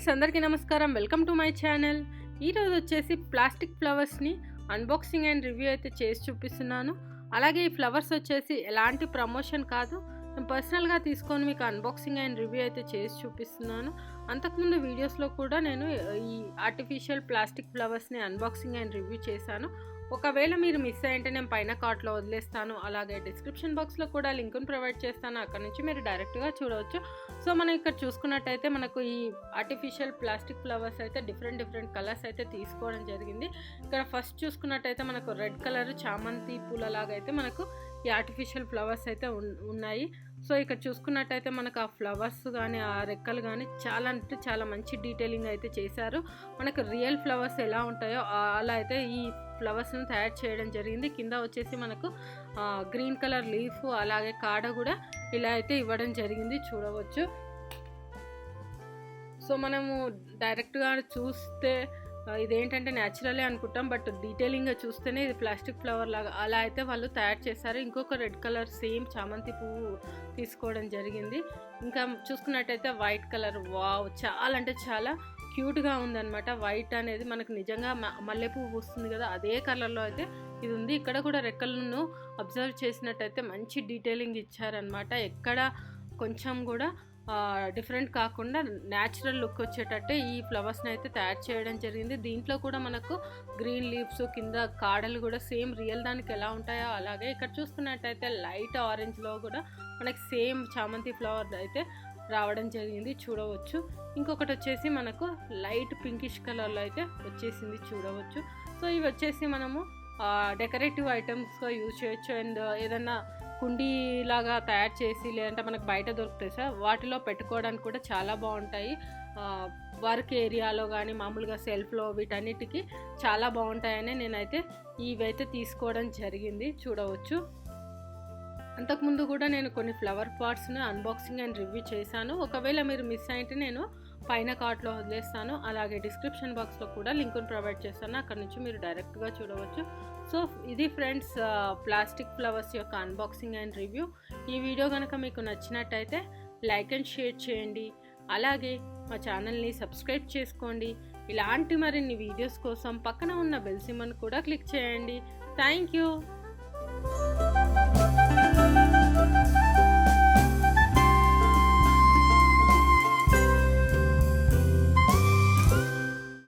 Friends అందరికీ నమస్కారం. Welcome to my channel. ఈరోజు వచ్చేసి ప్లాస్టిక్ ఫ్లవర్స్ని అన్బాక్సింగ్ అండ్ రివ్యూ అయితే చేసి చూపిస్తున్నాను. అలాగే ఈ ఫ్లవర్స్ వచ్చేసి ఎలాంటి ప్రమోషన్ కాదు, నేను పర్సనల్గా తీసుకొని మీకు అన్బాక్సింగ్ అండ్ రివ్యూ అయితే చేసి చూపిస్తున్నాను. అంతకుముందు వీడియోస్లో కూడా నేను ఈ ఆర్టిఫిషియల్ ప్లాస్టిక్ ఫ్లవర్స్ని అన్బాక్సింగ్ అండ్ రివ్యూ చేశాను. ఒకవేళ మీరు మిస్ అయ్యింటే నేను పైన కార్ట్లో వదిలేస్తాను, అలాగే డిస్క్రిప్షన్ బాక్స్లో కూడా లింక్ను ప్రొవైడ్ చేస్తాను, అక్కడ నుంచి మీరు డైరెక్ట్గా చూడవచ్చు. సో మనం ఇక్కడ చూసుకున్నట్టయితే మనకు ఈ ఆర్టిఫిషియల్ ప్లాస్టిక్ ఫ్లవర్స్ అయితే డిఫరెంట్ కలర్స్ అయితే తీసుకోవడం జరిగింది. ఇక్కడ ఫస్ట్ చూసుకున్నట్టయితే మనకు రెడ్ కలర్ చామంతి పూలలాగా అయితే మనకు ఈ ఆర్టిఫిషియల్ ఫ్లవర్స్ అయితే ఉన్నాయి. సో ఇక్కడ చూసుకున్నట్టయితే మనకు ఆ ఫ్లవర్స్ కానీ ఆ రెక్కలు కానీ చాలా అంటే చాలా మంచి డీటెయిలింగ్ అయితే చేశారు. మనకు రియల్ ఫ్లవర్స్ ఎలా ఉంటాయో అలా అయితే ఈ ఫ్లవర్స్ని తయారు చేయడం జరిగింది. కింద వచ్చేసి మనకు గ్రీన్ కలర్ లీఫ్ అలాగే కాడ కూడా ఇలా అయితే ఇవ్వడం జరిగింది, చూడవచ్చు. సో మనము డైరెక్ట్గా చూస్తే ఇదేంటంటే న్యాచురలే అనుకుంటాం, బట్ డీటెయిలింగ్గా చూస్తేనే ఇది ప్లాస్టిక్ ఫ్లవర్ లాగా అలా అయితే వాళ్ళు తయారు చేశారు. ఇంకొక రెడ్ కలర్ సేమ్ చామంతి పువ్వు తీసుకోవడం జరిగింది. ఇంకా చూసుకున్నట్టయితే వైట్ కలర్, వావ్, చాలా అంటే చాలా క్యూట్గా ఉందన్నమాట. వైట్ అనేది మనకు నిజంగా మల్లెపువ్వు వస్తుంది కదా, అదే కలర్లో అయితే ఇది ఉంది. ఇక్కడ కూడా రెక్కలను అబ్జర్వ్ చేసినట్టయితే మంచి డీటెయిలింగ్ ఇచ్చారనమాట. ఎక్కడ కొంచెం కూడా డిఫరెంట్ కాకుండా న్యాచురల్ లుక్ వచ్చేటట్టే ఈ ఫ్లవర్స్ని అయితే తయారు చేయడం జరిగింది. దీంట్లో కూడా మనకు గ్రీన్ లీవ్స్ కింద కాడలు కూడా సేమ్ రియల్ దానికి ఎలా ఉంటాయో అలాగే ఇక్కడ చూసుకున్నట్టయితే లైట్ ఆరెంజ్లో కూడా మనకి సేమ్ చామంతి ఫ్లవర్ అయితే రావడం జరిగింది, చూడవచ్చు. ఇంకొకటి వచ్చేసి మనకు లైట్ పింకిష్ కలర్లో అయితే వచ్చేసింది, చూడవచ్చు. సో ఇవి వచ్చేసి మనము డెకరేటివ్ ఐటమ్స్గా యూజ్ చేయొచ్చు. అండ్ ఏదన్నా కుండీలాగా తయారు చేసి లేదంటే మనకు బయట దొరుకుతాయి సార్, వాటిలో పెట్టుకోవడానికి కూడా చాలా బాగుంటాయి. వర్క్ ఏరియాలో కానీ మామూలుగా సెల్ఫ్లో వీటన్నిటికీ చాలా బాగుంటాయని నేనైతే ఇవైతే తీసుకోవడం జరిగింది, చూడవచ్చు. అంతకుముందు కూడా నేను కొన్ని ఫ్లవర్ పాట్స్ని అన్బాక్సింగ్ అండ్ రివ్యూ చేశాను. ఒకవేళ మీరు మిస్ అయితే నేను పైన కార్ట్లో వదిలేస్తాను, అలాగే డిస్క్రిప్షన్ బాక్స్లో కూడా లింక్ను ప్రొవైడ్ చేస్తాను, అక్కడ నుంచి మీరు డైరెక్ట్గా చూడవచ్చు. సో ఇది ఫ్రెండ్స్ ప్లాస్టిక్ ఫ్లవర్స్ యొక్క అన్బాక్సింగ్ అండ్ రివ్యూ. ఈ వీడియో కనుక మీకు నచ్చినట్టయితే లైక్ అండ్ షేర్ చేయండి, అలాగే మా ఛానల్ని సబ్స్క్రైబ్ చేసుకోండి. ఇలాంటి మరిన్ని వీడియోస్ కోసం పక్కన ఉన్న బెల్ సింబల్ని కూడా క్లిక్ చేయండి. Thank you.